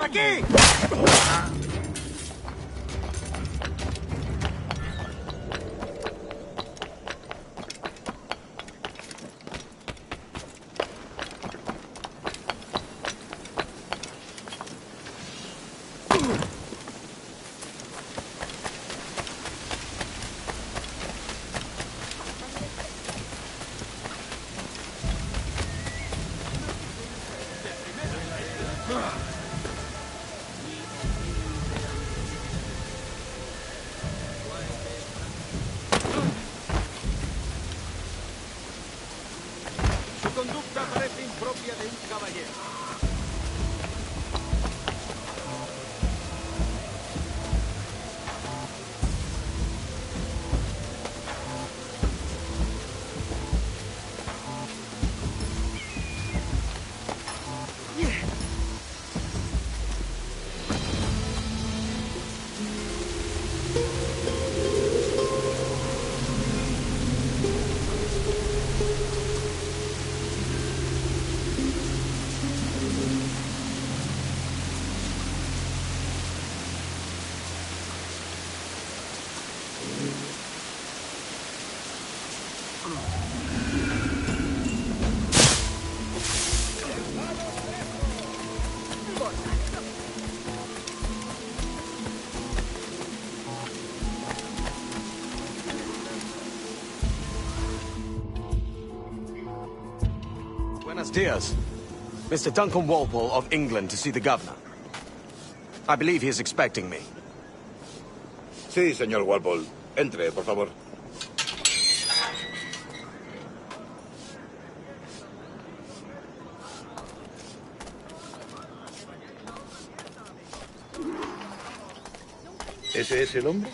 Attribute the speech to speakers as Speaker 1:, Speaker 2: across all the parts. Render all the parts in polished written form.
Speaker 1: aquí! Su conducta parece impropia de un caballero.
Speaker 2: Buenos dias. Mr. Duncan Walpole of England to see the governor. I believe he is expecting me.
Speaker 3: Sí, señor Walpole. Entre, por favor. ¿Ese es el hombre?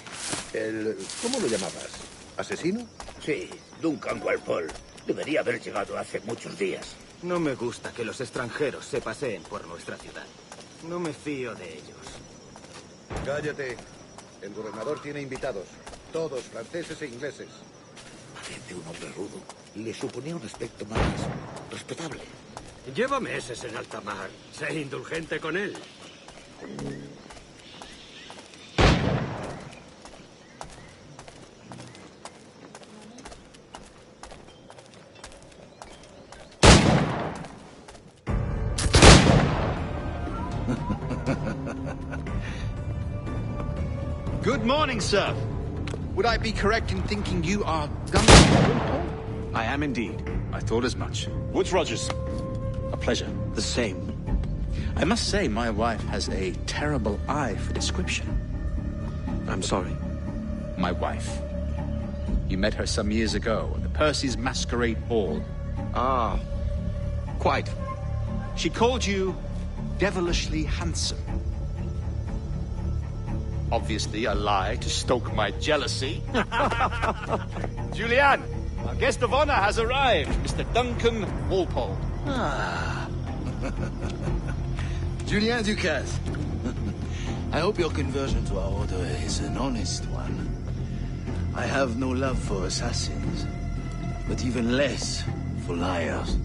Speaker 3: ¿Cómo lo llamabas? ¿Asesino?
Speaker 4: Sí, Duncan Walpole. Debería haber llegado hace muchos días.
Speaker 1: No me gusta que los extranjeros se paseen por nuestra ciudad. No me fío de ellos.
Speaker 3: Cállate. El gobernador tiene invitados. Todos franceses e ingleses.
Speaker 4: Parece un hombre rudo. Le suponía un aspecto más respetable.
Speaker 1: Lleva meses en alta mar. Sé indulgente con él.
Speaker 5: Good morning, sir. Would I be correct in thinking you are Duncan?
Speaker 2: I am indeed.
Speaker 5: I thought as much. Woods Rogers. A pleasure.
Speaker 2: The same.
Speaker 5: I must say, my wife has a terrible eye for description.
Speaker 2: I'm sorry.
Speaker 5: My wife. You met her some years ago at the Percy's Masquerade Ball.
Speaker 2: Ah, quite.
Speaker 5: She called you devilishly handsome. Obviously a lie to stoke my jealousy. Julianne, our guest of honor has arrived, Mr. Duncan Walpole.
Speaker 6: Ah. Julien Ducasse. I hope your conversion to our order is an honest one. I have no love for assassins, but even less for liars.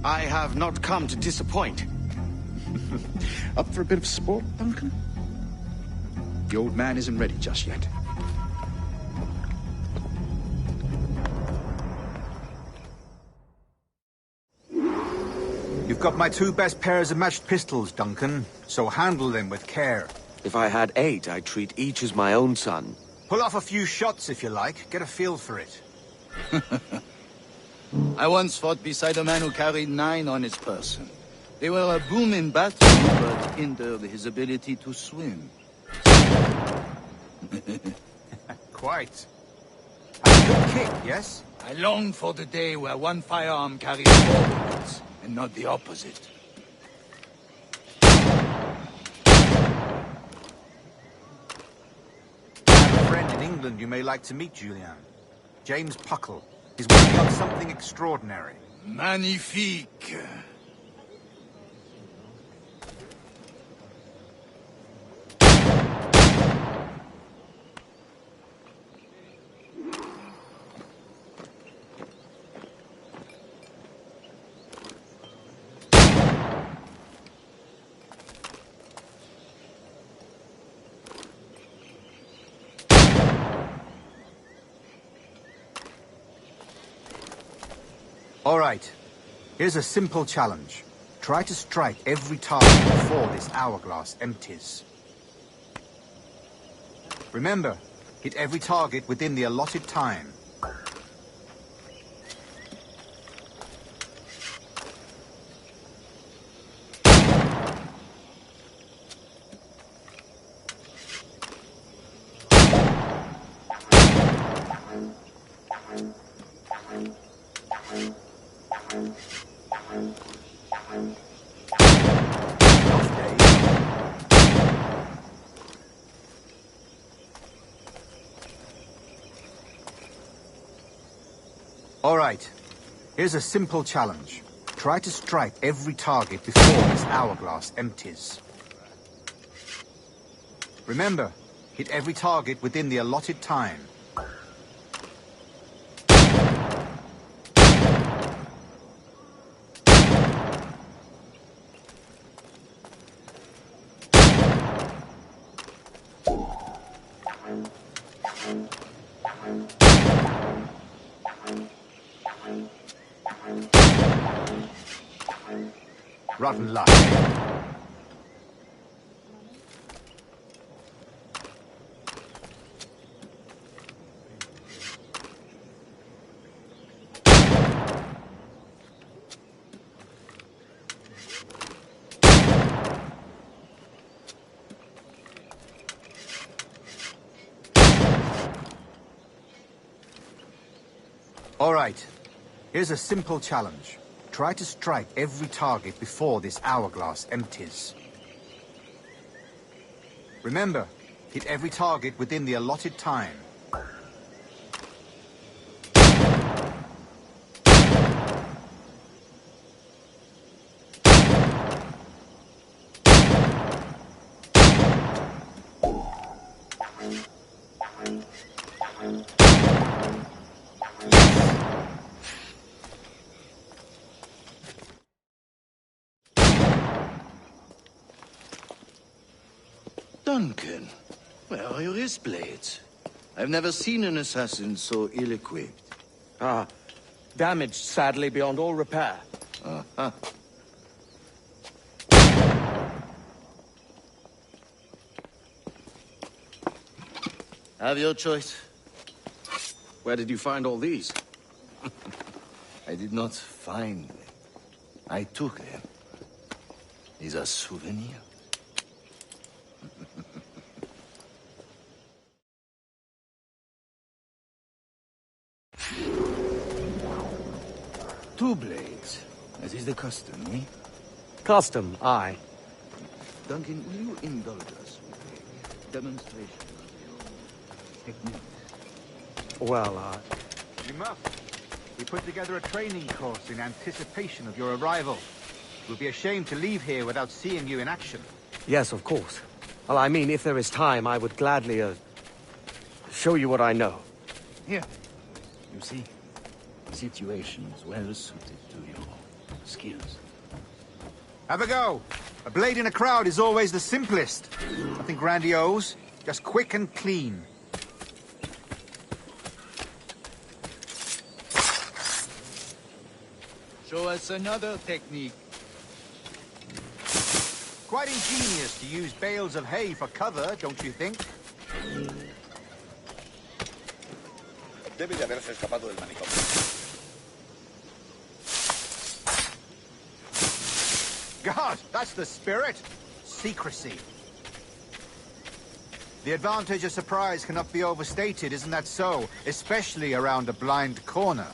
Speaker 2: I have not come to disappoint.
Speaker 5: Up for a bit of sport, Duncan? The old man isn't ready just yet.
Speaker 7: You've got my two best pairs of matched pistols, Duncan, so handle them with care.
Speaker 2: If I had 8, I'd treat each as my own son.
Speaker 7: Pull off a few shots if you like, get a feel for it.
Speaker 6: I once fought beside a man who carried 9 on his person. They were a boom in battle, but hindered his ability to swim.
Speaker 7: Quite. A good kick, yes?
Speaker 6: I long for the day where one firearm carries 4 bullets, and not the opposite.
Speaker 7: I have a friend in England you may like to meet, Julian. James Puckle. He's working on something extraordinary.
Speaker 6: Magnifique.
Speaker 7: All right. Here's a simple challenge. Try to strike every target before this hourglass empties. Remember, hit every target within the allotted time. All right. Here's a simple challenge. Try to strike every target before this hourglass empties. Remember, hit every target within the allotted time. Rotten luck. All right. Here's a simple challenge. Try to strike every target before this hourglass empties. Remember, hit every target within the allotted time.
Speaker 6: Duncan, where are your wrist blades? I've never seen an assassin so ill-equipped.
Speaker 2: Ah, damaged, sadly, beyond all repair.
Speaker 6: Uh-huh. Have your choice.
Speaker 2: Where did you find all these?
Speaker 6: I did not find them. I took them. These are souvenirs. Two blades. That is the custom, eh?
Speaker 2: Custom, aye.
Speaker 6: Duncan, will you indulge us with a demonstration of your technique?
Speaker 2: Well,
Speaker 7: You must. We put together a training course in anticipation of your arrival. It would be a shame to leave here without seeing you in action.
Speaker 2: yes, of course. Well, I mean, if there is time, I would gladly, show you what I know.
Speaker 6: Here. You see? Situations well suited to your skills.
Speaker 7: Have a go. A blade in a crowd is always the simplest. Nothing grandiose, just quick and clean.
Speaker 6: Show us another technique.
Speaker 7: Quite ingenious to use bales of hay for cover, don't you think?
Speaker 3: Debe de haberse escapado del manicomio.
Speaker 7: God, that's the spirit. Secrecy. The advantage of surprise cannot be overstated, isn't that so? Especially around a blind corner.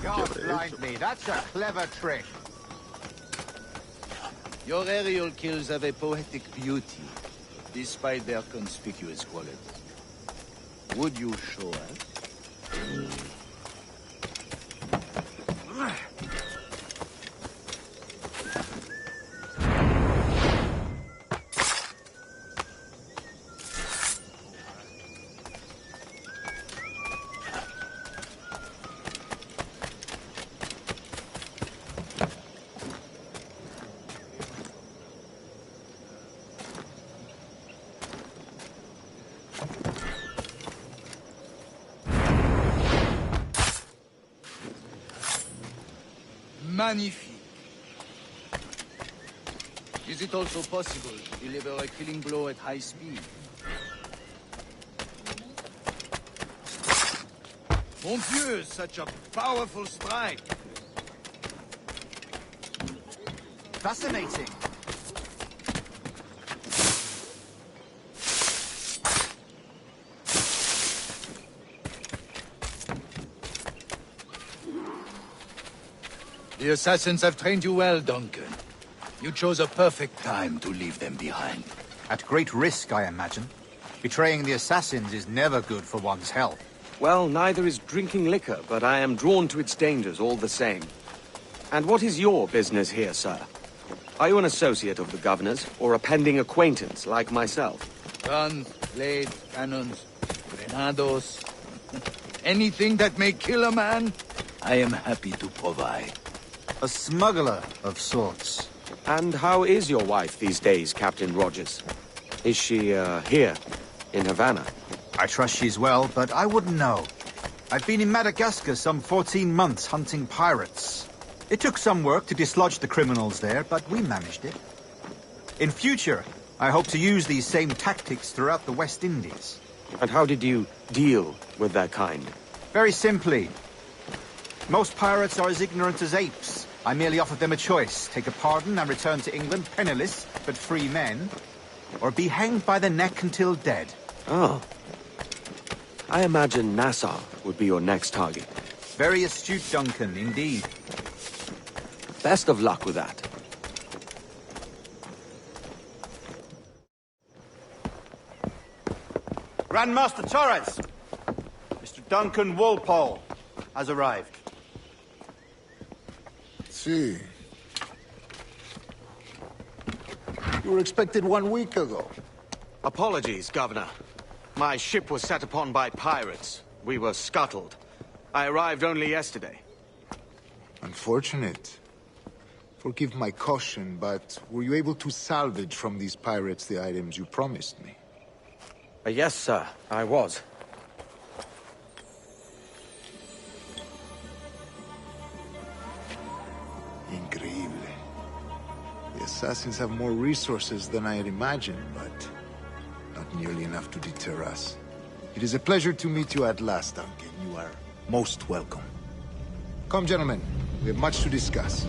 Speaker 7: God blind me, that's a clever trick.
Speaker 6: Your aerial kills have a poetic beauty, despite their conspicuous quality. Would you show us? Magnifique. Is it also possible to deliver a killing blow at high speed? Mon Dieu, such a powerful strike!
Speaker 7: Fascinating.
Speaker 6: The assassins have trained you well, Duncan. You chose a perfect time to leave them behind.
Speaker 7: At great risk, I imagine. Betraying the assassins is never good for one's health.
Speaker 2: Well, neither is drinking liquor, but I am drawn to its dangers all the same. And what is your business here, sir? Are you an associate of the governor's, or a pending acquaintance like myself?
Speaker 6: Guns, blades, cannons, grenados. Anything that may kill a man, I am happy to provide.
Speaker 7: A smuggler of sorts.
Speaker 2: And how is your wife these days, Captain Rogers? Is she, here, in Havana?
Speaker 7: I trust she's well, but I wouldn't know. I've been in Madagascar some 14 months hunting pirates. It took some work to dislodge the criminals there, but we managed it. In future, I hope to use these same tactics throughout the West Indies.
Speaker 2: And how did you deal with that kind?
Speaker 7: Very simply. Most pirates are as ignorant as apes. I merely offered them a choice. Take a pardon and return to England penniless, but free men. Or be hanged by the neck until dead.
Speaker 2: Oh. I imagine Nassau would be your next target.
Speaker 7: Very astute, Duncan, indeed.
Speaker 2: Best of luck with that.
Speaker 7: Grandmaster Torres! Mr. Duncan Walpole has arrived.
Speaker 8: See. You were expected 1 week ago.
Speaker 2: Apologies, Governor. My ship was set upon by pirates. We were scuttled. I arrived only yesterday.
Speaker 8: Unfortunate. Forgive my caution, but were you able to salvage from these pirates the items you promised me?
Speaker 2: Yes, sir, I was.
Speaker 8: Increíble. The assassins have more resources than I had imagined, but not nearly enough to deter us. It is a pleasure to meet you at last, Duncan. You are most welcome. Come, gentlemen. We have much to discuss.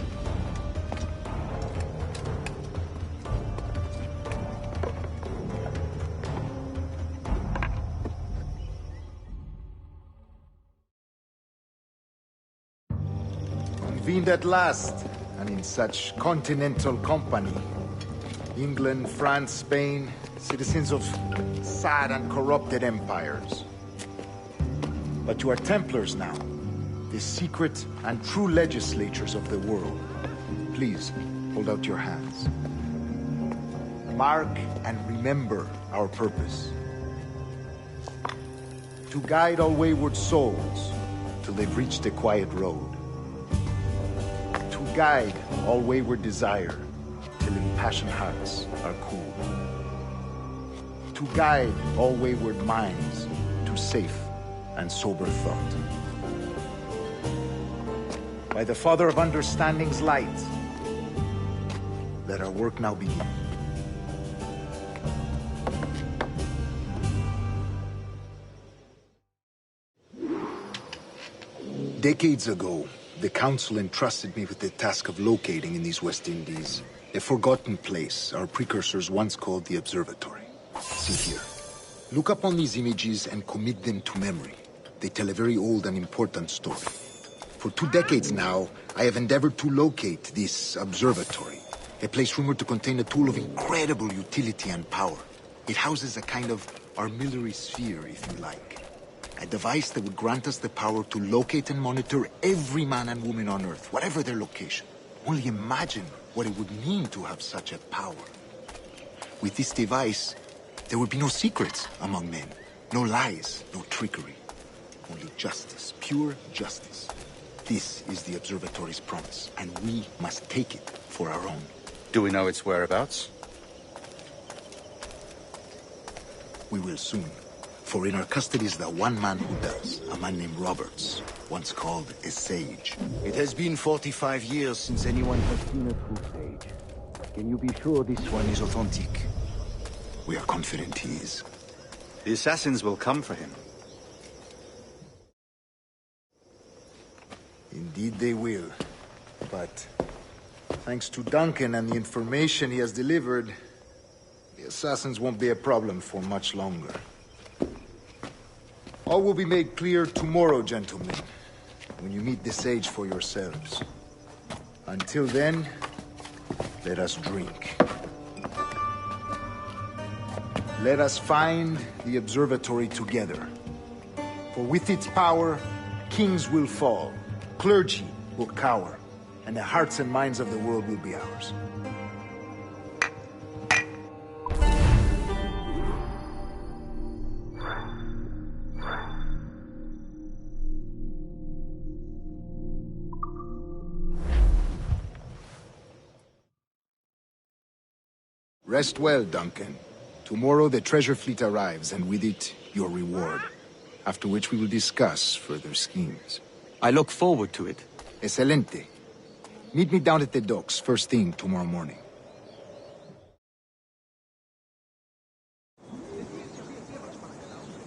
Speaker 8: Convened at last, and in such continental company. England, France, Spain, citizens of sad and corrupted empires. But you are Templars now, the secret and true legislators of the world. Please, hold out your hands. Mark and remember our purpose. To guide all wayward souls till they've reached the quiet road. To guide all wayward desire till impassioned hearts are cool. To guide all wayward minds to safe and sober thought. By the Father of Understanding's light, let our work now begin. Decades ago, the Council entrusted me with the task of locating in these West Indies a forgotten place our precursors once called the Observatory. See here. Look up on these images and commit them to memory. They tell a very old and important story. For 2 decades now, I have endeavored to locate this observatory, a place rumored to contain a tool of incredible utility and power. It houses a kind of armillary sphere, if you like. A device that would grant us the power to locate and monitor every man and woman on Earth, whatever their location. Only imagine what it would mean to have such a power. With this device, there would be no secrets among men, no lies, no trickery. Only justice, pure justice. This is the observatory's promise, and we must take it for our own.
Speaker 5: Do we know its whereabouts?
Speaker 8: We will soon. For in our custody is the one man who does, a man named Roberts.
Speaker 4: once called a sage.
Speaker 6: It has been 45 years since anyone has seen a true sage. Can you be sure this one is authentic?
Speaker 8: We are confident he is.
Speaker 5: The assassins will come for him.
Speaker 8: Indeed they will. But thanks to Duncan and the information he has delivered, the assassins won't be a problem for much longer. All will be made clear tomorrow, gentlemen, when you meet the sage for yourselves. Until then, let us drink. Let us find the observatory together. For with its power, kings will fall, clergy will cower, and the hearts and minds of the world will be ours. Rest well, Duncan. Tomorrow the treasure fleet arrives, and with it, your reward. After which we will discuss further schemes.
Speaker 2: I look forward to it.
Speaker 8: Excelente. Meet me down at the docks first thing tomorrow morning.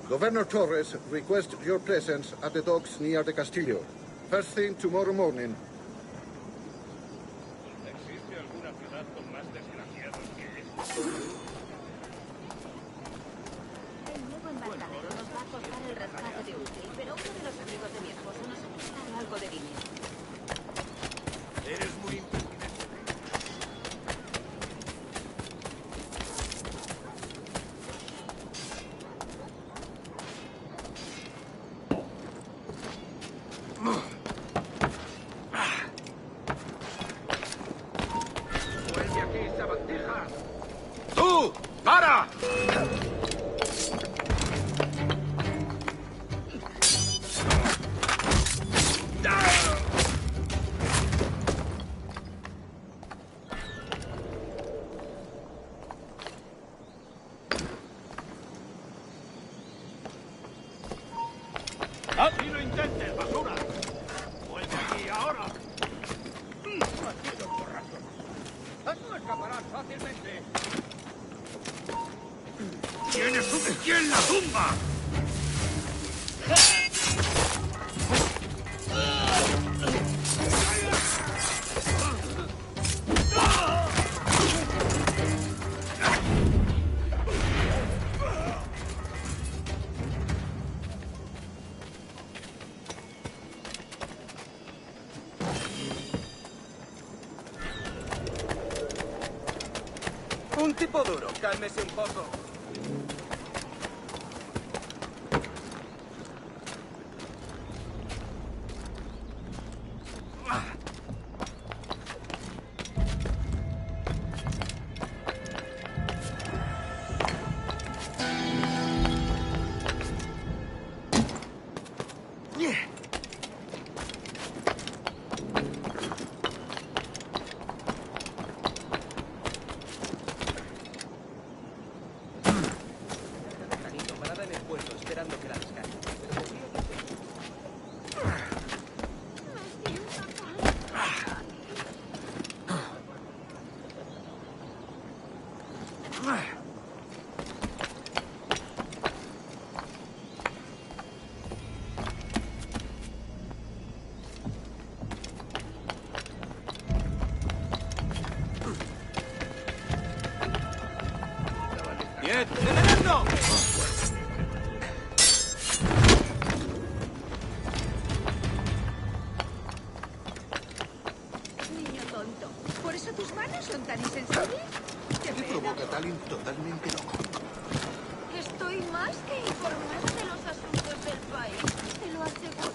Speaker 3: Governor Torres requests your presence at the docks near the Castillo. First thing tomorrow morning.
Speaker 2: ¡Tú! ¡Para!
Speaker 9: ¡Así lo intentes, basura! ¡Vuelve aquí ahora! ¡Maldito borracho! ¡No escaparás fácilmente! ¡Tienes un pie en la tumba!
Speaker 1: Un tipo duro, cálmese un poco.
Speaker 2: ¡Envenenando!
Speaker 10: Niño tonto, ¿por eso tus manos son tan insensibles? ¡Qué
Speaker 4: ¿Qué
Speaker 10: pena!
Speaker 4: provoca tal totalmente loco?
Speaker 10: Estoy más que informada de los asuntos del país, te lo aseguro.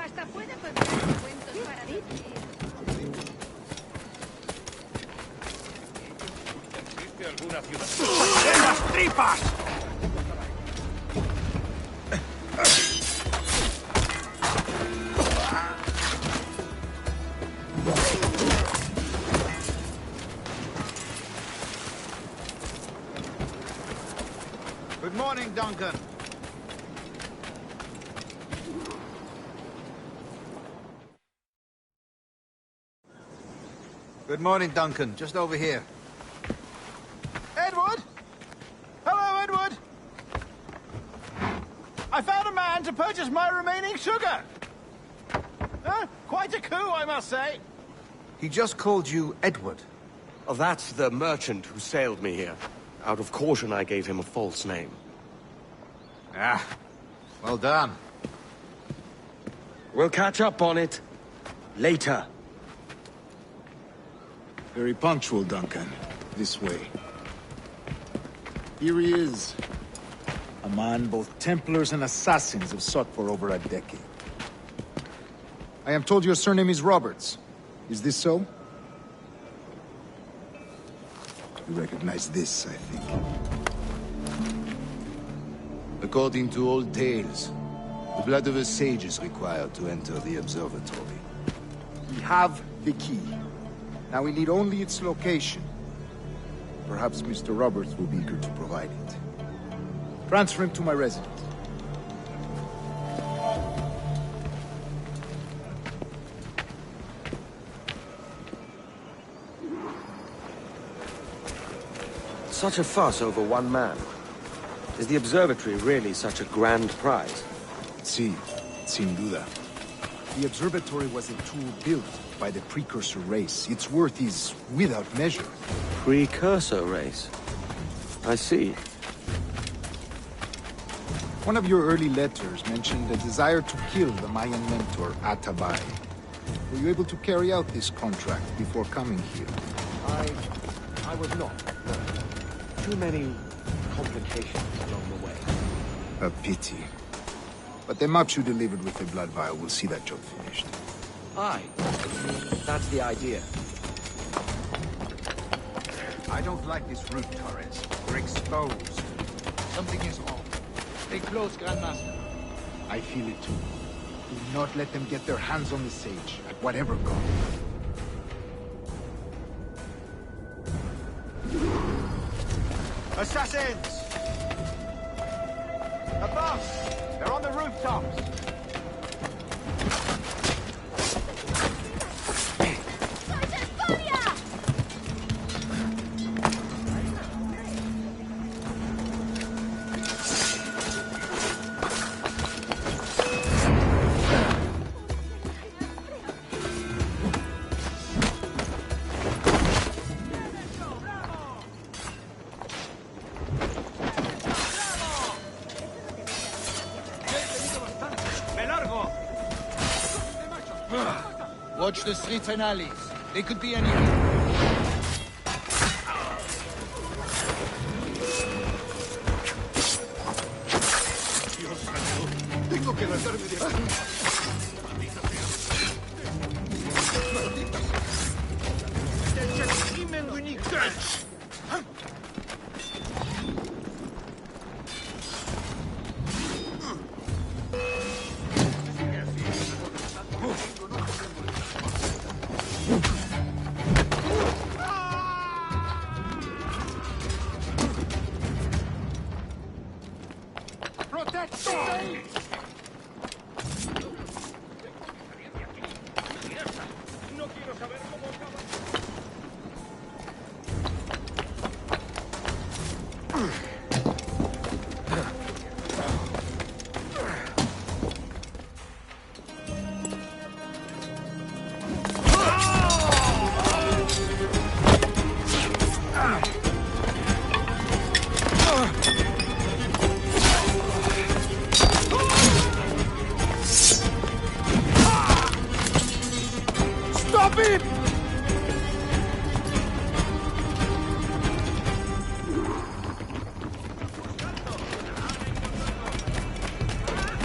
Speaker 10: Hasta puedo contar cuentos para decir.
Speaker 9: ¿Existe alguna ciudad? ¡En las tripas!
Speaker 7: Good morning, Duncan. Good morning, Duncan. Just over here.
Speaker 11: Edward? Hello, Edward. I found a man to purchase my remaining sugar. Quite a coup, I must say.
Speaker 7: He just called you Edward.
Speaker 2: Oh, that's the merchant who sailed me here. Out of caution, I gave him a false name.
Speaker 7: Ah, well done.
Speaker 2: We'll catch up on it later.
Speaker 8: Very punctual, Duncan. This way. Here he is. A man both Templars and Assassins have sought for over a decade. I am told your surname is Roberts. Is this so? You recognize this, I think.
Speaker 6: According to old tales, the blood of a sage is required to enter the observatory.
Speaker 8: We have the key. Now we need only its location. Perhaps Mr. Roberts will be eager to provide it. Transfer him to my residence.
Speaker 2: Such a fuss over one man. Is the observatory really such a grand prize?
Speaker 8: Sí, sin duda. The observatory was a tool built by the precursor race. Its worth is without measure.
Speaker 2: Precursor race? I see.
Speaker 8: One of your early letters mentioned a desire to kill the Mayan mentor, Atabay. Were you able to carry out this contract before coming here?
Speaker 2: I was not. No. Too many complications along the way.
Speaker 8: A pity. But the maps you delivered with the blood vial will see that job finished.
Speaker 2: Aye. That's the idea.
Speaker 7: I don't like this route, Torres. We're exposed.
Speaker 11: Something is wrong. Stay close, Grandmaster.
Speaker 8: I feel it too. Do not let them get their hands on the sage, at whatever cost.
Speaker 11: Assassins! Above! They're on the rooftops! Watch the streets and alleys. They could be anywhere.
Speaker 3: Tengo que lanzarme de aquí.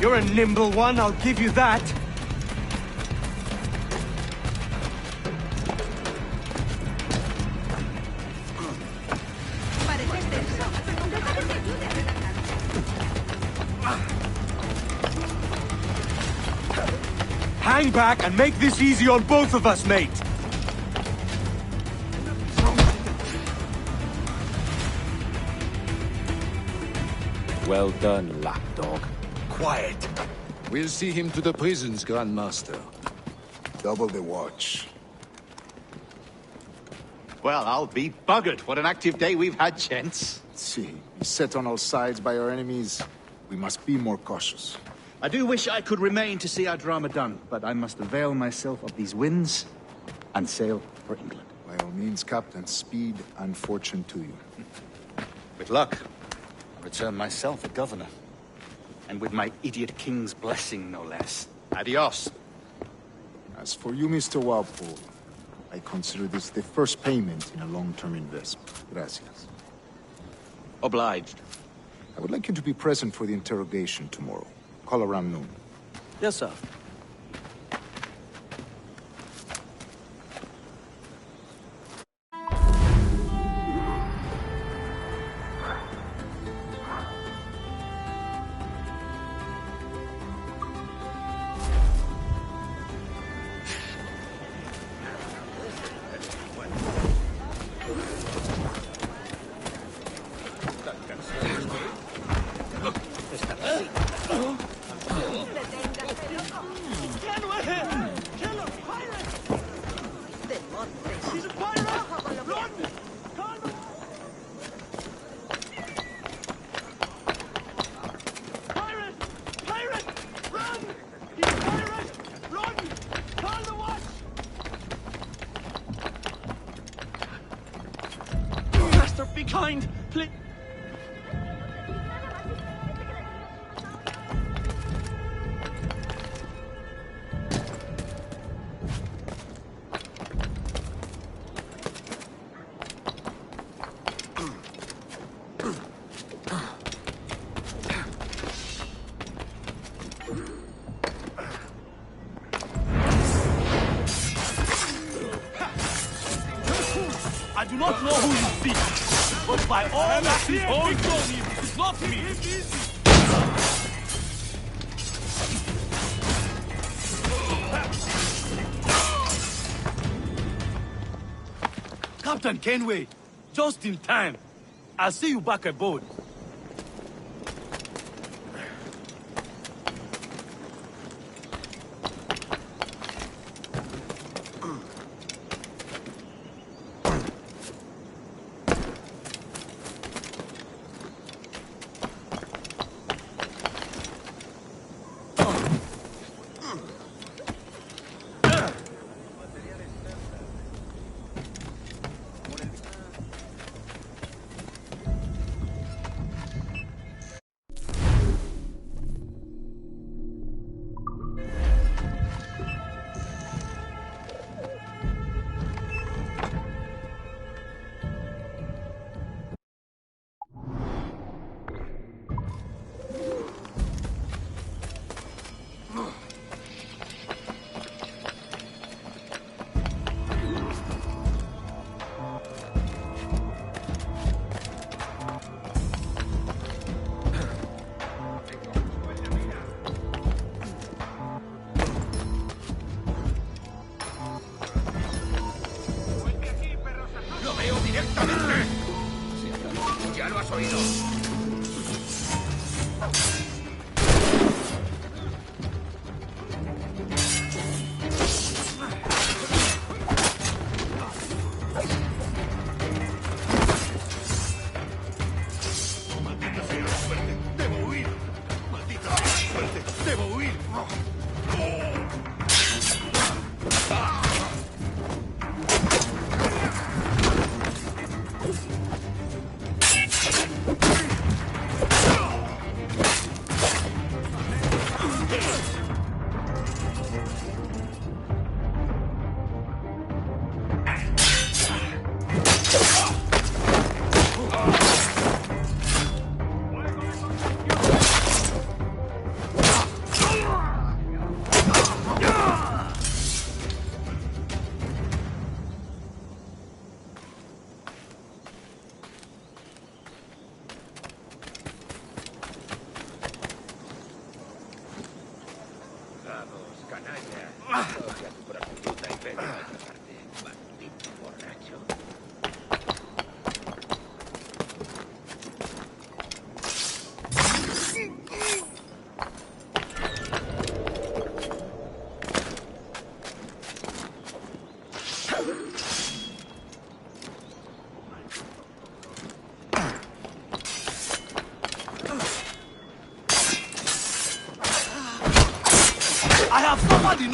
Speaker 2: You're a nimble one, I'll give you that. Hang back and make this easy on both of us, mate.
Speaker 12: Well done, lapdog.
Speaker 6: Quiet. We'll see him to the prisons, Grandmaster.
Speaker 8: Double the watch.
Speaker 7: Well, I'll be buggered. What an active day we've had, gents.
Speaker 8: See, beset on all sides by our enemies. We must be more cautious.
Speaker 7: I do wish I could remain to see our drama done, but I must avail myself of these winds and sail for England.
Speaker 8: By all means, Captain, speed and fortune to you.
Speaker 7: With luck, I'll return myself a governor. And with my idiot king's blessing, no less. Adios.
Speaker 8: As for you, Mr. Walpole, I consider this the first payment in a long-term investment. Gracias.
Speaker 2: Obliged.
Speaker 8: I would like you to be present for the interrogation tomorrow. Call around noon.
Speaker 2: Yes, sir.
Speaker 9: Be kind, please. I do not know who you seek, but by all that is holy, it is not me. Captain Kenway, just in time. I'll see you back aboard.
Speaker 13: Ya lo has oído.
Speaker 9: Maldita sea la suerte. Debo huir. Maldita sea la suerte. Debo huir.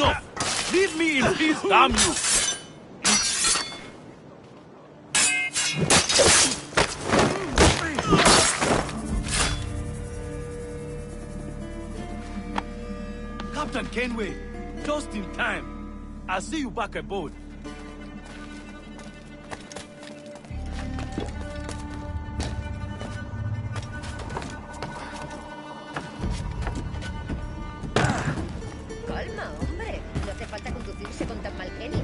Speaker 9: enough! Leave me in peace, damn you! Captain Kenway, just in time. I'll see you back aboard.
Speaker 12: Calma, hombre. No hace falta conducirse con tan mal genio.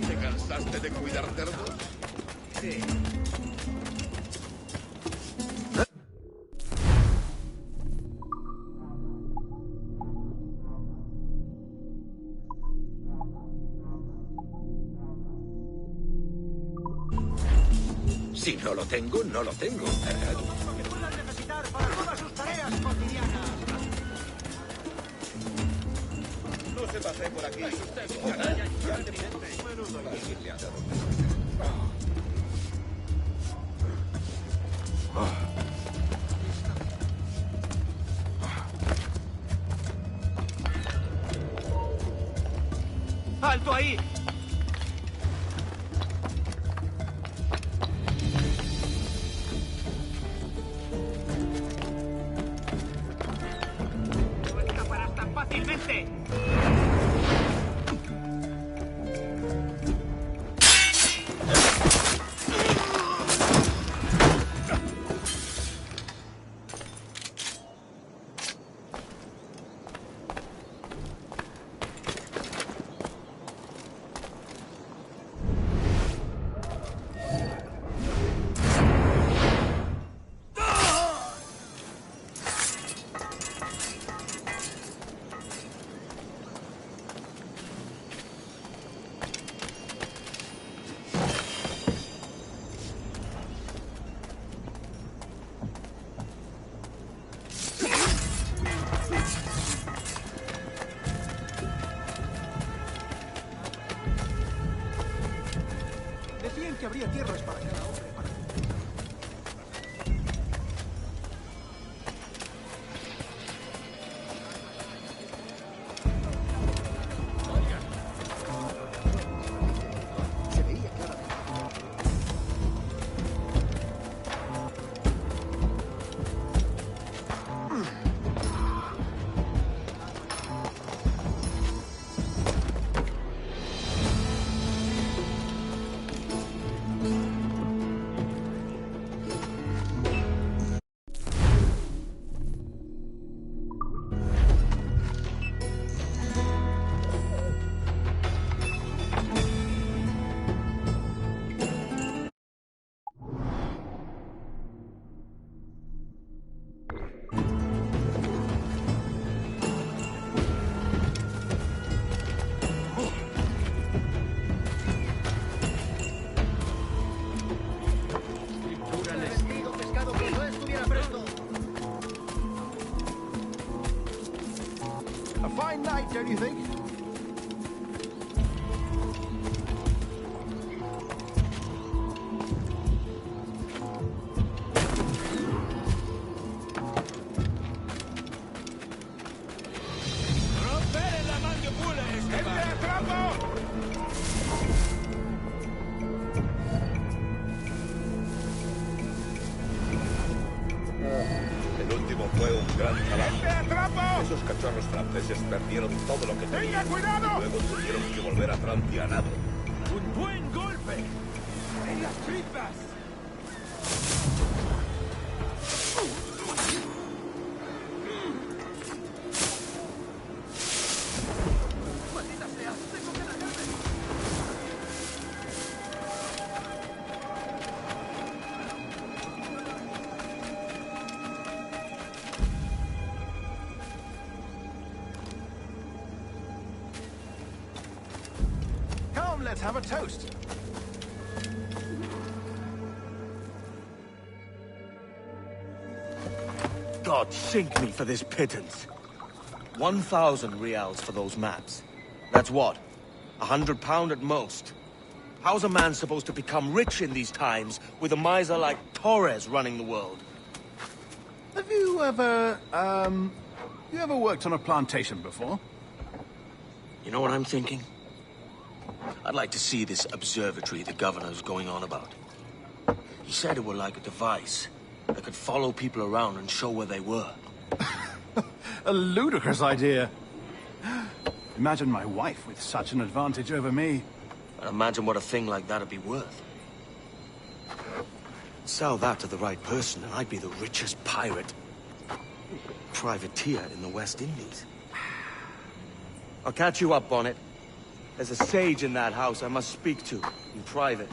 Speaker 4: ¿Te cansaste de cuidar cerdos?
Speaker 1: Sí.
Speaker 4: Si no lo tengo, no lo tengo.
Speaker 11: Lo que puedan necesitar para todas sus tareas cotidianas.
Speaker 3: No se pase por aquí.
Speaker 1: ¡Alto ahí! ¡No escaparás tan fácilmente!
Speaker 11: Decían que habría tierras para cada hombre. Se veía claramente. Pescado que no estuviera presto. A fine night, don't you think?
Speaker 9: ¡Rompere la mandíbula, Esteban!
Speaker 4: Gran trabajo. Esos cachorros franceses perdieron todo lo que tenían. ¡Tenga cuidado! Y luego tuvieron que volver a Francia a nado.
Speaker 9: ¡Un buen golpe! ¡En las tripas! ¡Maldita sea! ¡Tengo que largarme!
Speaker 11: Come, let's have a toast.
Speaker 2: God sink me for this pittance. 1,000 reals for those maps. That's what? £100 at most. How's a man supposed to become rich in these times with a miser like Torres running the world?
Speaker 11: Have you ever, worked on a plantation before?
Speaker 2: You know what I'm thinking? I'd like to see this observatory the governor's going on about. He said it were like a device that could follow people around and show where they were.
Speaker 11: A ludicrous idea. Imagine my wife with such an advantage over me.
Speaker 2: And imagine what a thing like that'd be worth. Sell that to the right person and I'd be the richest pirate. Privateer in the West Indies. I'll catch you up on it. There's a sage in that house I must speak to, in private.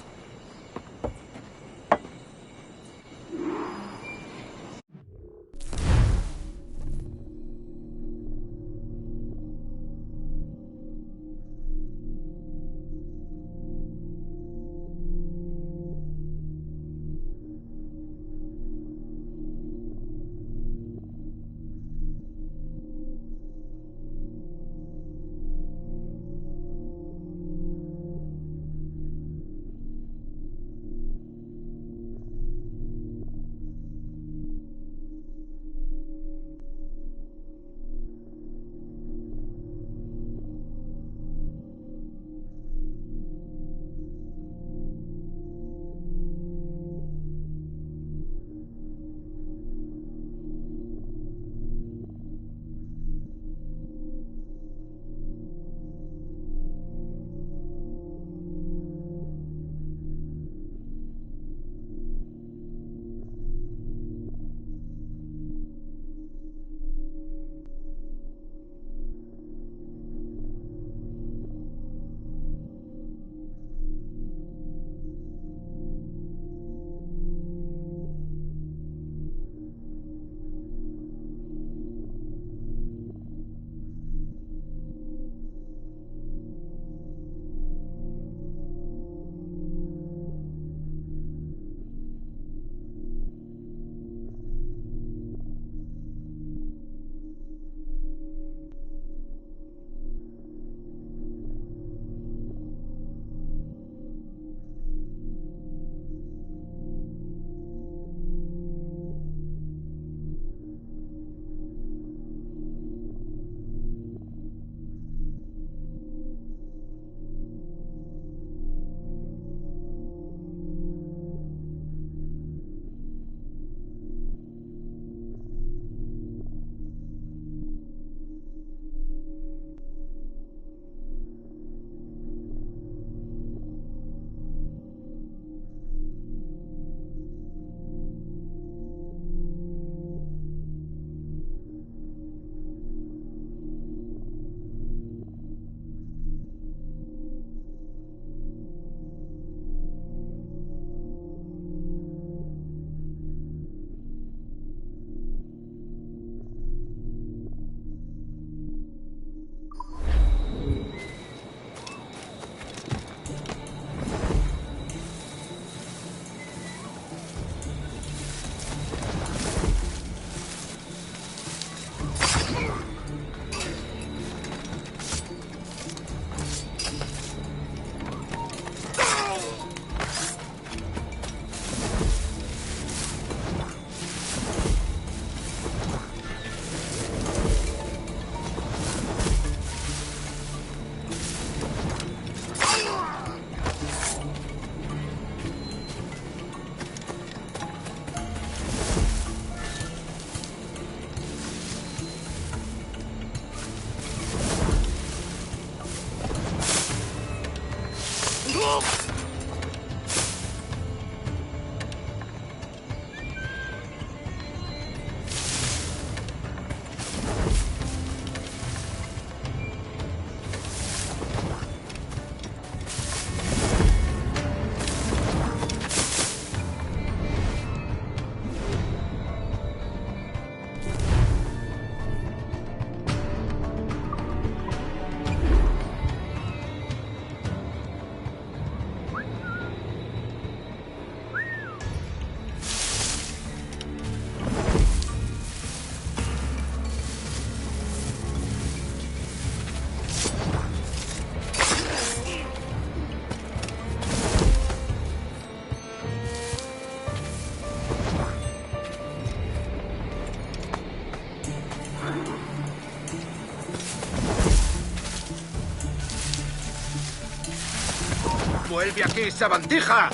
Speaker 3: ¡Vuelve aquí, sabandija!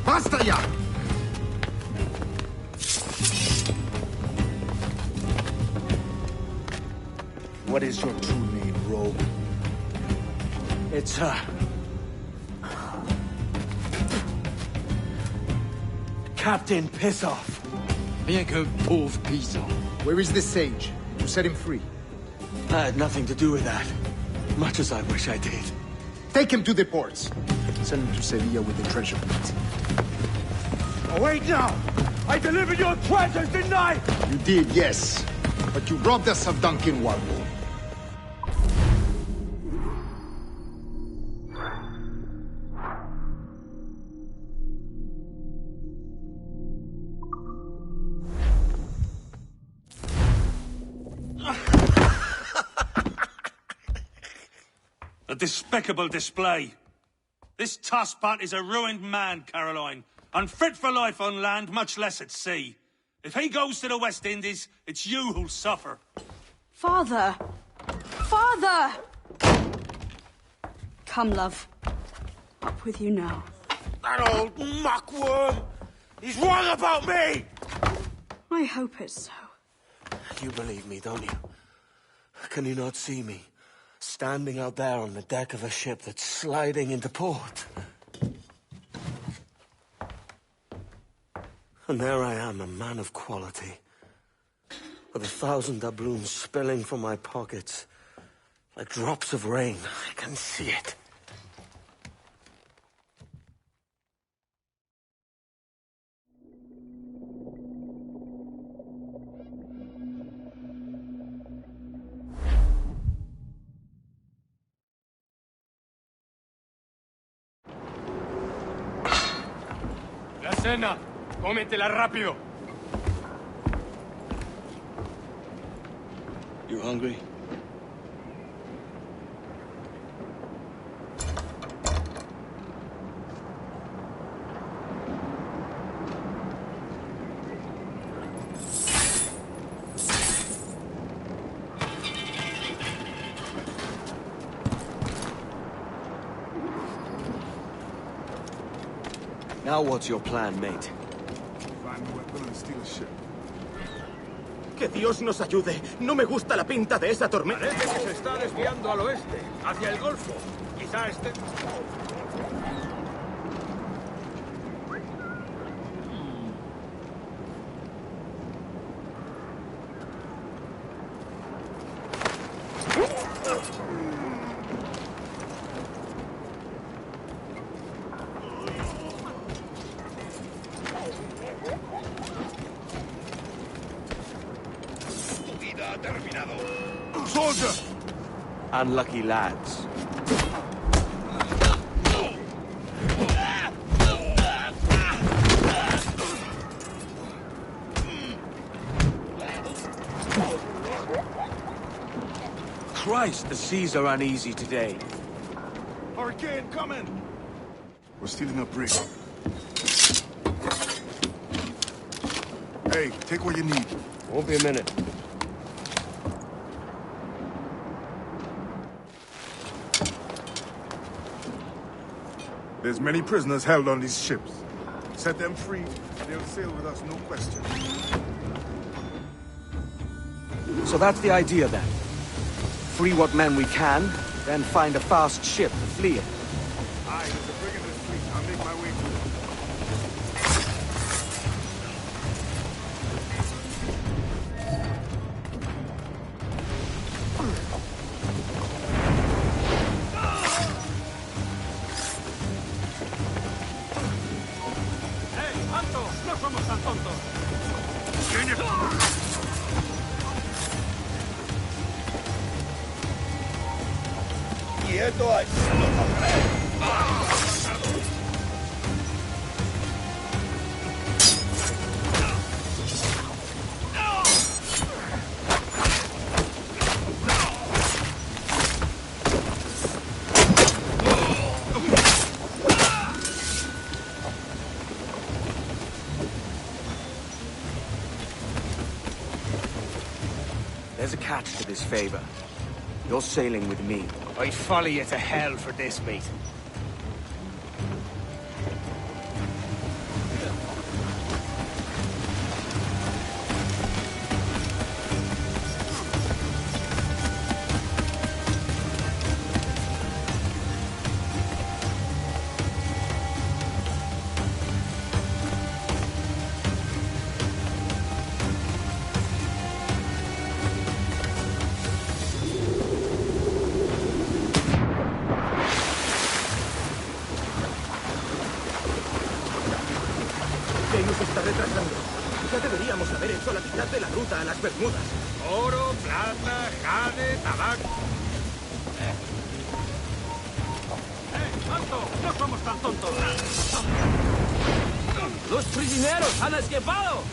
Speaker 7: ¡Basta ya!
Speaker 8: What is your true name, rogue?
Speaker 2: It's, Captain Pissoff.
Speaker 6: Rien qu'un pauvre paysan.
Speaker 8: Where is the sage? You set him free.
Speaker 2: I had nothing to do with that. Much as I wish I did.
Speaker 8: Take him to the ports. Send him to Sevilla with the treasure plate.
Speaker 9: Oh, wait now! I delivered your treasures, didn't I?
Speaker 8: You did, yes. But you robbed us of Duncan Warble.
Speaker 9: A despicable display. This Tosspot is a ruined man, Caroline. Unfit for life on land, much less at sea. If he goes to the West Indies, it's you who'll suffer.
Speaker 13: Father! Father! Come, love. Up with you now.
Speaker 9: That old muckworm! He's wrong about me!
Speaker 13: I hope it's so.
Speaker 2: You believe me, don't you? Can you not see me? Standing out there on the deck of a ship that's sliding into port. And there I am, a man of quality. With 1,000 doubloons spilling from my pockets. Like drops of rain. I can see it.
Speaker 9: La cena. Cómetela rápido.
Speaker 6: You hungry?
Speaker 2: Now what's your plan, mate?
Speaker 14: Find a weapon and steal a ship.
Speaker 1: ¡Que Dios nos ayude! No me gusta la pinta de esa tormenta.
Speaker 15: Parece que se está desviando al oeste, hacia el Golfo. Quizá esté...
Speaker 14: Soldier!
Speaker 2: Unlucky lads. Christ, the seas are uneasy today.
Speaker 14: Hurricane coming! We're stealing a brig. Hey, take what you need.
Speaker 2: Won't be a minute.
Speaker 14: There's many prisoners held on these ships. Set them free, they'll sail with us, no question.
Speaker 2: So that's the idea then. Free what men we can, then find a fast ship to flee in.
Speaker 14: Aye, there's a brig in this fleet. I'll make my way to it.
Speaker 9: ¡Eh, alto! ¡No somos tan tontos!
Speaker 4: ¡Quieto ahí!
Speaker 2: There's a catch to this favor. You're sailing with me.
Speaker 15: I'd follow you to hell for this, mate.
Speaker 1: ¿Qué nos está retrasando? Ya deberíamos haber hecho la mitad de la ruta a las Bermudas.
Speaker 15: Oro, plata, jade, tabaco...
Speaker 9: ¡Alto! ¡No somos tan tontos!
Speaker 15: ¡Los prisioneros han escapado!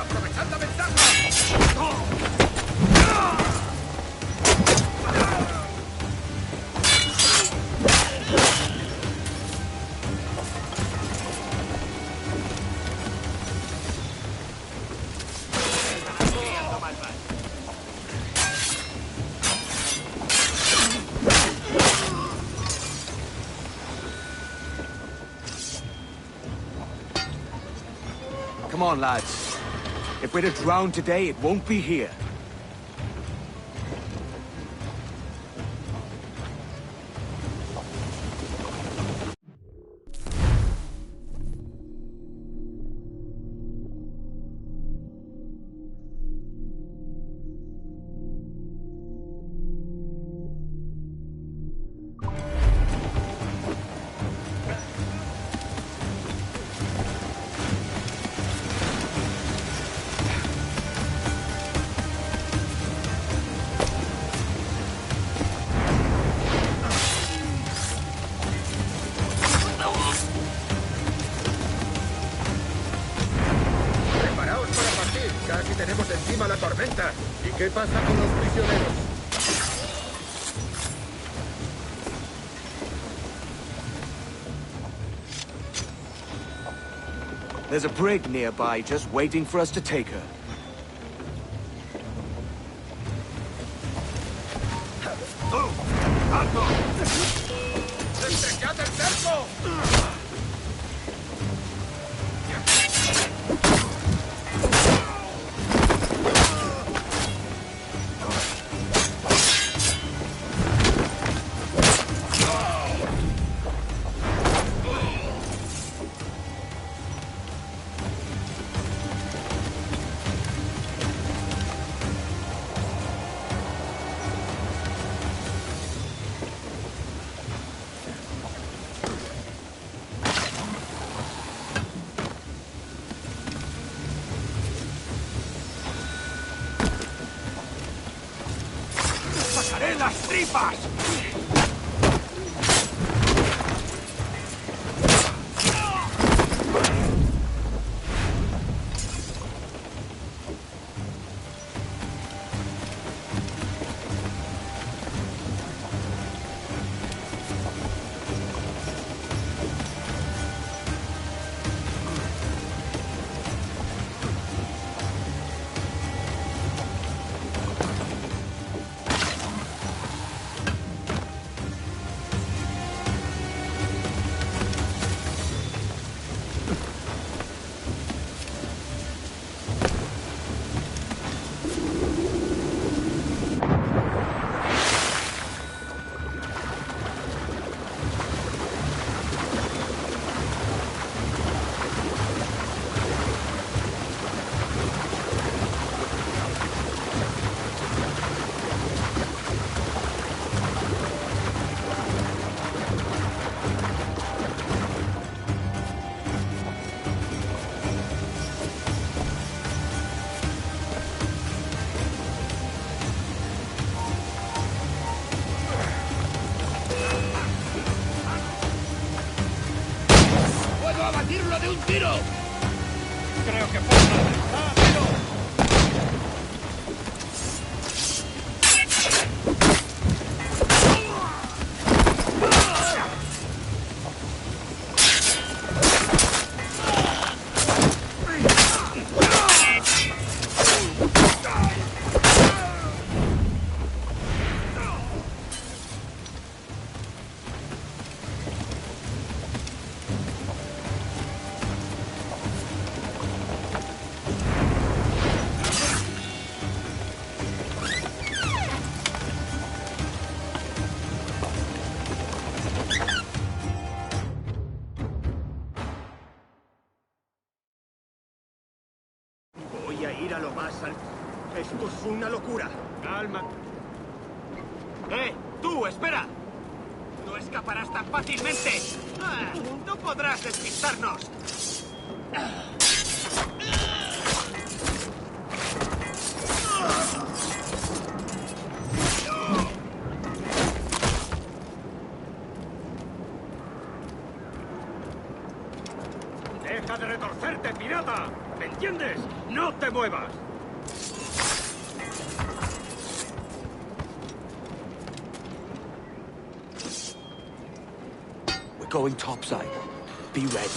Speaker 4: ¡Aprovechad la ventaja!
Speaker 2: Come on, lads. If we're to drown today, it won't be here.
Speaker 3: Preparaos para partir. Casi tenemos encima la tormenta. ¿Y qué pasa con los prisioneros?
Speaker 2: There's a brig nearby just waiting for us to take her.
Speaker 15: tripas! ¡Puedo abatirlo de un tiro! Creo que fue rápido.
Speaker 1: Voy a ir a lo más alto. Esto es una locura.
Speaker 15: Calma.
Speaker 1: ¡Tú, espera! No escaparás tan fácilmente. No podrás despistarnos.
Speaker 15: ¡Deja de retorcerte, pirata! ¿Me entiendes? ¡No te muevas!
Speaker 2: We're going topside. Be ready.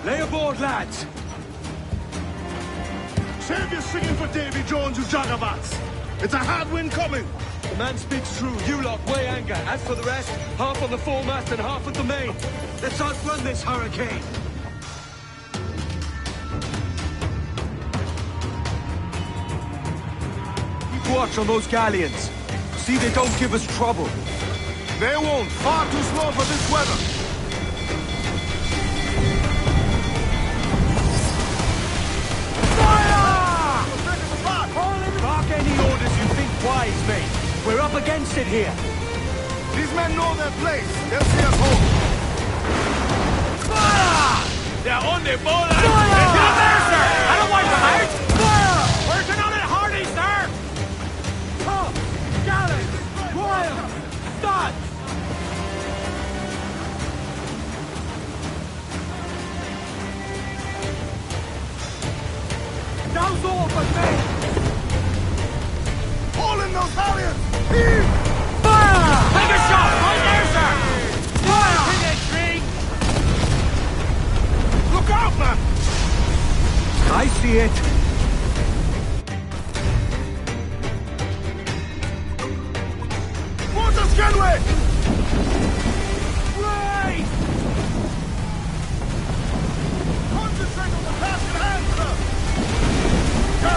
Speaker 9: Lay aboard, lads!
Speaker 14: Save your singing for Davy Jones, you jagabats! It's a hard wind coming!
Speaker 2: The man speaks true. You lot weigh anchor. As for the rest, half on the foremast and half at the main. Let's outrun this hurricane. Keep watch on those galleons. See they don't give us trouble.
Speaker 14: They won't. Far too slow for this weather.
Speaker 2: Mark any orders you think wise, mate. We're up against it here.
Speaker 14: These men know their place. They'll see us home.
Speaker 15: Fire! They're on the ball! They're not there, sir! I don't want them out! Fire! Working on it hardy, sir!
Speaker 2: Come! Gallants! Royals! Studs! Now's all but me! see it.
Speaker 14: Water scanway!
Speaker 15: Right!
Speaker 14: Concentrate on the task at hand, sir! Go!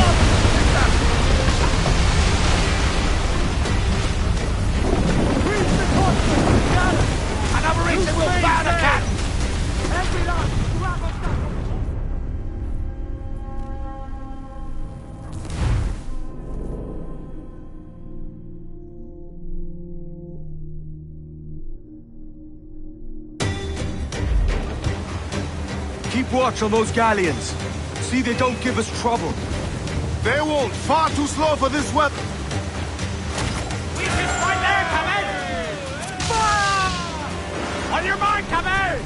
Speaker 14: Up! Take that!
Speaker 15: Reach the conflict! Got it! Another reason will ban a cat! Every last scrap of that!
Speaker 2: Keep watch on those galleons. See they don't give us trouble.
Speaker 14: They won't. Far too slow for this weather.
Speaker 15: We can fight there, come in! Fire! On your mark, come in!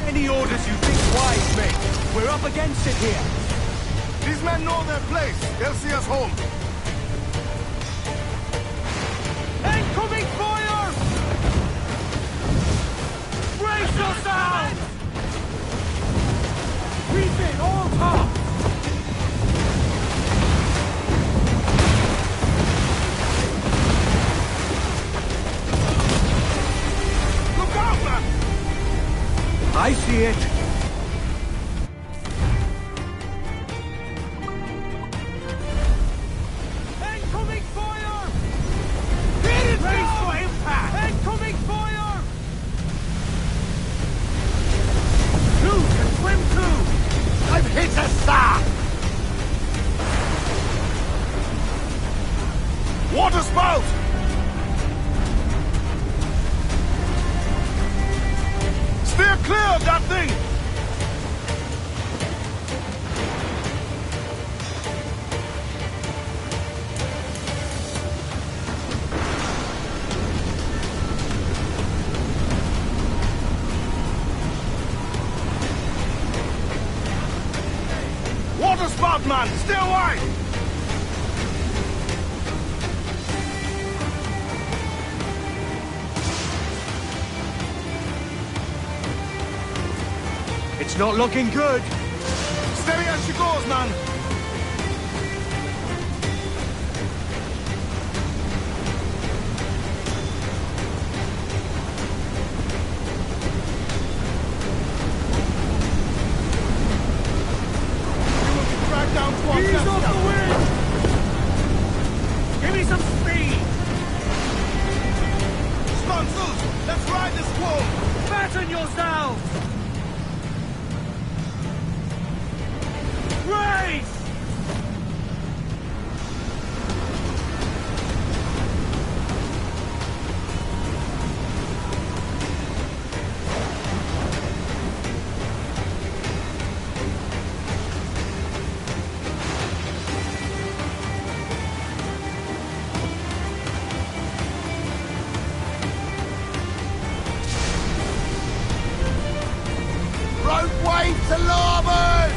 Speaker 2: Any orders you think wise, mate. We're up against it here.
Speaker 14: These men know their place. They'll see us home.
Speaker 15: Incoming fire! Brace yourselves! Refit all top!
Speaker 14: Look out, man!
Speaker 2: I see it.
Speaker 15: Incoming fire! Hit it! Brace for impact! Incoming fire! Loose and swim too! I've hit a star!
Speaker 14: Water spout! Steer clear of that thing! Water spout, man! Stay wide!
Speaker 2: It's not looking good.
Speaker 14: Steady as she goes, man! You will be dragged down towards
Speaker 15: Ease
Speaker 14: that
Speaker 15: off the
Speaker 14: scout.
Speaker 15: wind! Give me some speed!
Speaker 14: Sponsors, let's ride this squall!
Speaker 15: Fatten yourselves! Race!
Speaker 14: Rope way to larboard!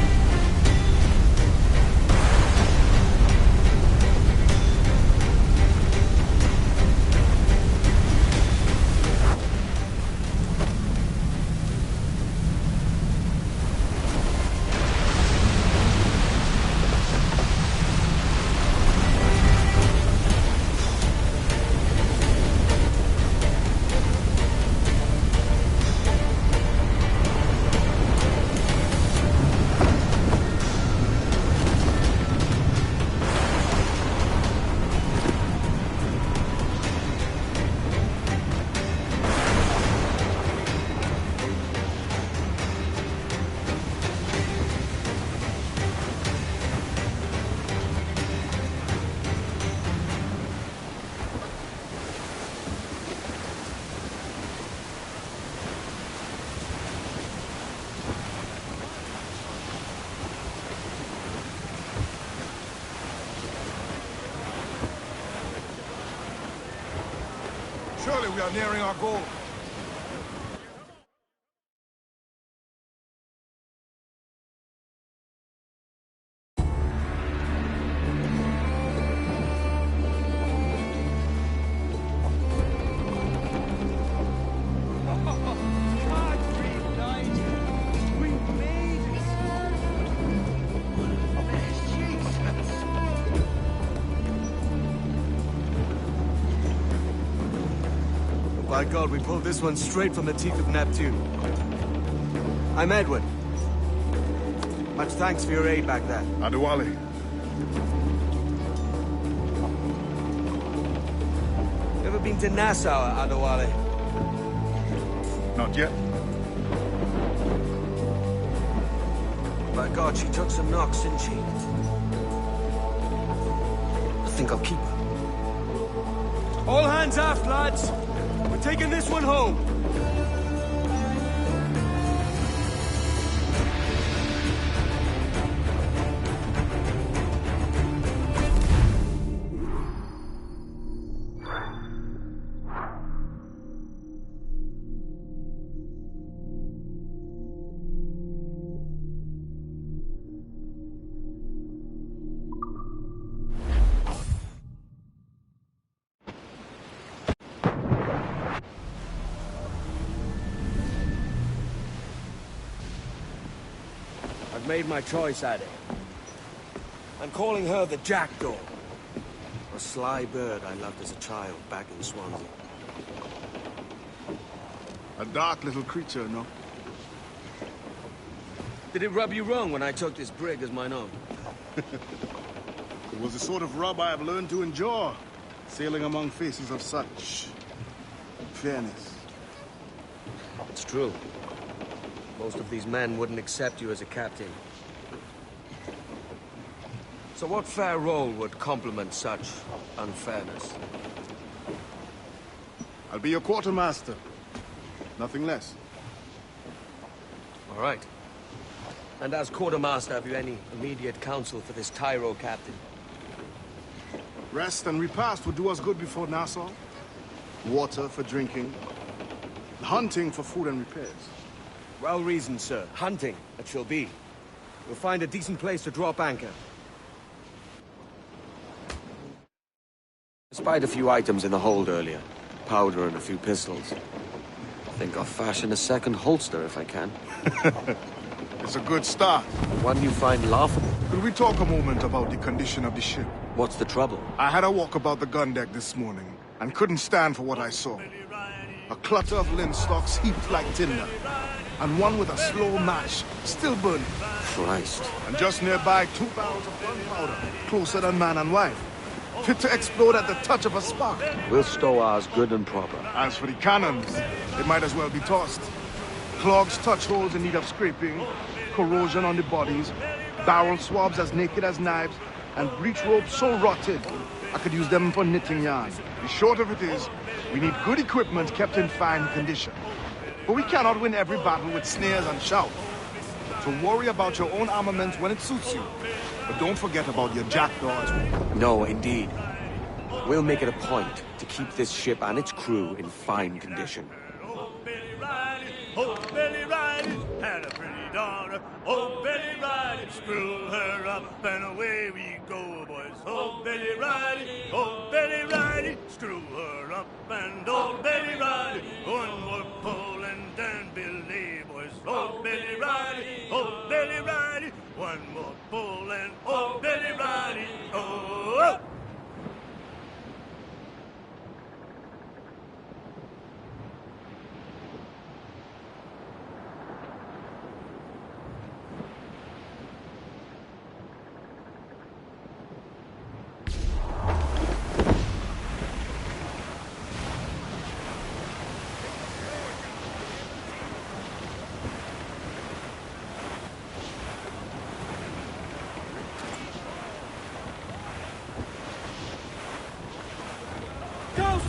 Speaker 14: Surely we are nearing our goal.
Speaker 15: God, we made it!
Speaker 2: By God, we pulled this one straight from the teeth of Neptune. I'm Edward. Much thanks for your aid back there.
Speaker 14: Adewale.
Speaker 2: You ever been to Nassau, Adewale?
Speaker 14: Not yet.
Speaker 2: By God, she took some knocks, didn't she? I think I'll keep her. All hands aft, lads! We're taking this one home! I've made my choice, Addy. I'm calling her the Jackdaw. A sly bird I loved as a child back in Swansea.
Speaker 14: A dark little creature, no?
Speaker 2: Did it rub you wrong when I took this brig as mine own?
Speaker 14: It was the sort of rub I have learned to endure, sailing among faces of such fairness.
Speaker 2: It's true. Most of these men wouldn't accept you as a captain. So what fair role would complement such unfairness?
Speaker 14: I'll be your quartermaster. Nothing less.
Speaker 2: All right. And as quartermaster, have you any immediate counsel for this Tyro captain?
Speaker 14: Rest and repast would do us good before Nassau. Water for drinking. Hunting for food and repairs.
Speaker 2: Well reasoned, sir. Hunting, it shall be. We'll find a decent place to drop anchor. I spied a few items in the hold earlier. Powder and a few pistols. I think I'll fashion a second holster if I can.
Speaker 14: It's a good start.
Speaker 2: One you find laughable.
Speaker 14: Could we talk a moment about the condition of the ship?
Speaker 2: What's the trouble?
Speaker 14: I had a walk about the gun deck this morning, and couldn't stand for what I saw. A clutter of linstocks heaped like tinder, and one with a slow match, still burning.
Speaker 2: Christ.
Speaker 14: And just nearby, 2 barrels of gunpowder, closer than man and wife, fit to explode at the touch of a spark.
Speaker 2: We'll stow ours good and proper.
Speaker 14: As for the cannons, they might as well be tossed. Clogs touch holes in need of scraping, corrosion on the bodies, barrel swabs as naked as knives, and breech ropes so rotted, I could use them for knitting yarn. The short of it is, we need good equipment kept in fine condition. But we cannot win every battle with snares and shouts. So worry about your own armament when it suits you. But don't forget about your jackdaws.
Speaker 2: No, indeed. We'll make it a point to keep this ship and its crew in fine condition.
Speaker 9: Oh, Billy Riley had a pretty daughter. Oh, Billy Riley, screw her up and away we go, boys. Oh, Billy Riley, screw her up and oh, Billy Riley, one more pull and then belay, boys. Oh, Billy Riley, one more pull and oh, Billy Riley, oh.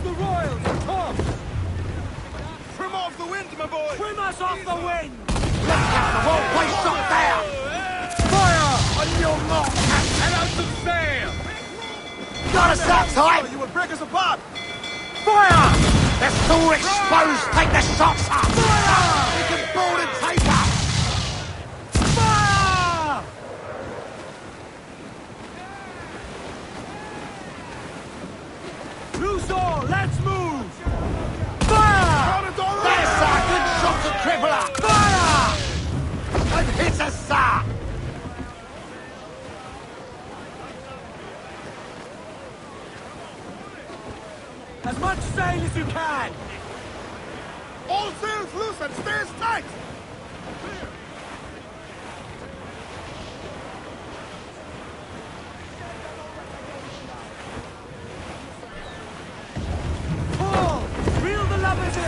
Speaker 15: The Royals, come!
Speaker 14: Trim off the wind, my boy!
Speaker 15: Trim us off the wind!
Speaker 6: Look out, the whole place up there! Fire! On your mark, Captain!
Speaker 15: Hello to sail!
Speaker 6: Got us that time!
Speaker 14: You would break us apart!
Speaker 6: Fire! They're still exposed! Take the shots up! Fire! We can board and take up!
Speaker 15: Fire! Loose all! Let's move! Fire!
Speaker 6: There's a good shot to crippler! Fire! And hit us, sir!
Speaker 15: As much sail as you can!
Speaker 14: All sails loose and stays tight!
Speaker 15: Pull! Reel the lubbers in!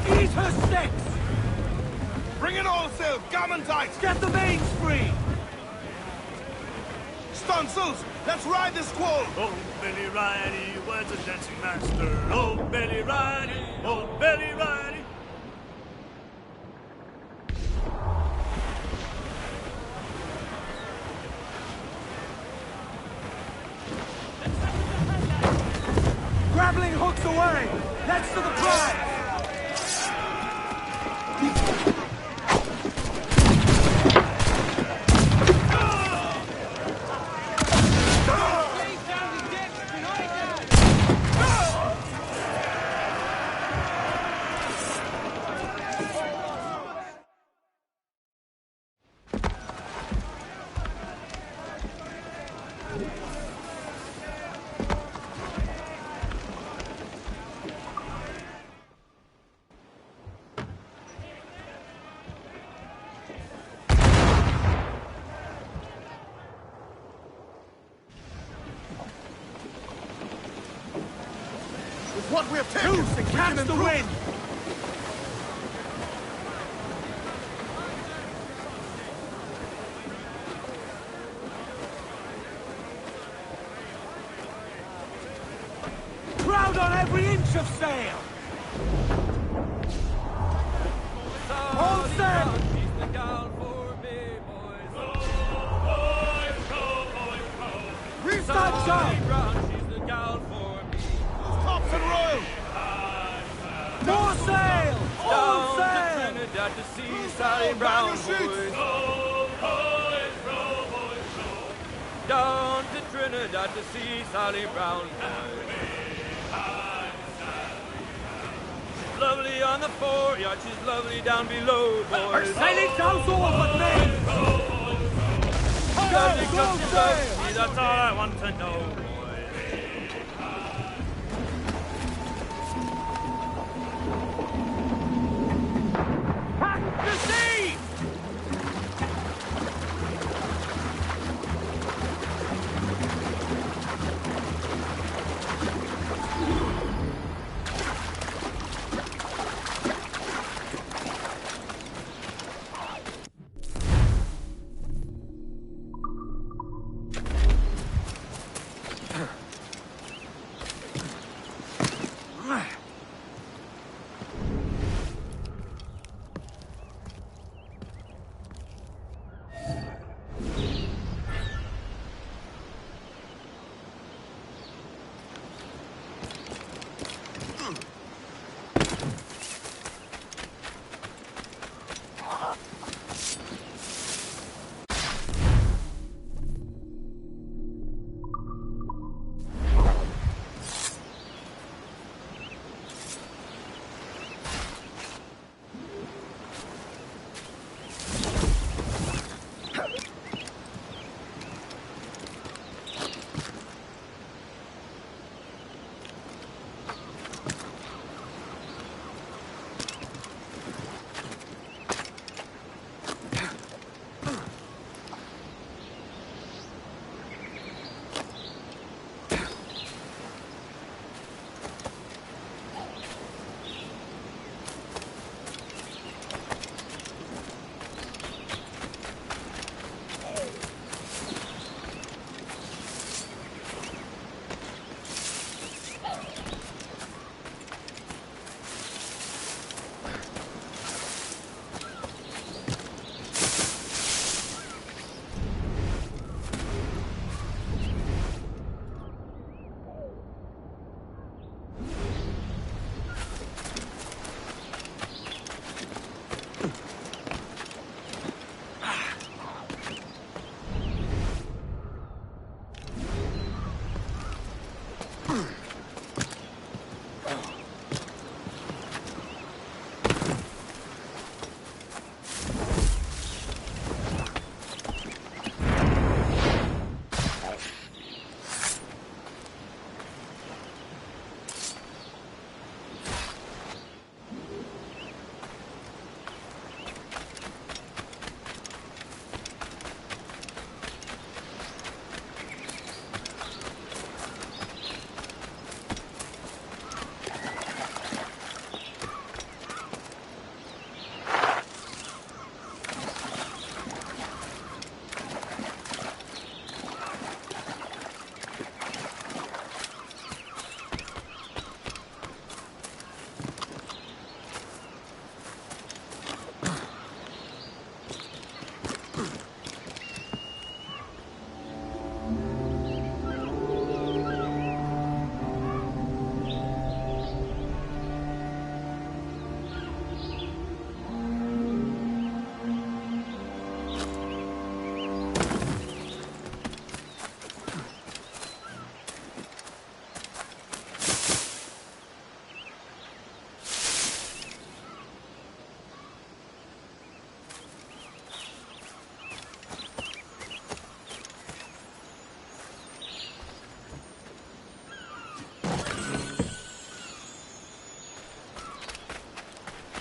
Speaker 15: Eat her sticks!
Speaker 14: Bring it all sail, gammon tight!
Speaker 15: Get the mains free!
Speaker 14: Stunsails, let's ride this squall!
Speaker 16: Oh, Billy Riley was a dancing master. Oh, Billy Riley, oh, Billy Riley.
Speaker 15: Grappling hooks away! That's to the prize!
Speaker 14: What we have taken!
Speaker 15: Loose and catch the wind! Crowd on every inch of sail! All set! Restart up!
Speaker 14: Tops and royals!
Speaker 15: More sail! All sail!
Speaker 16: Trinidad to see Sally Brown, boys. Down to Trinidad to see Sally Brown, boys. She's lovely on the foreyard, she's lovely down below, boys.
Speaker 15: Sailing down all but me!
Speaker 16: Lovely 'cause she loves me, that's all I want to know.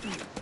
Speaker 10: Mm.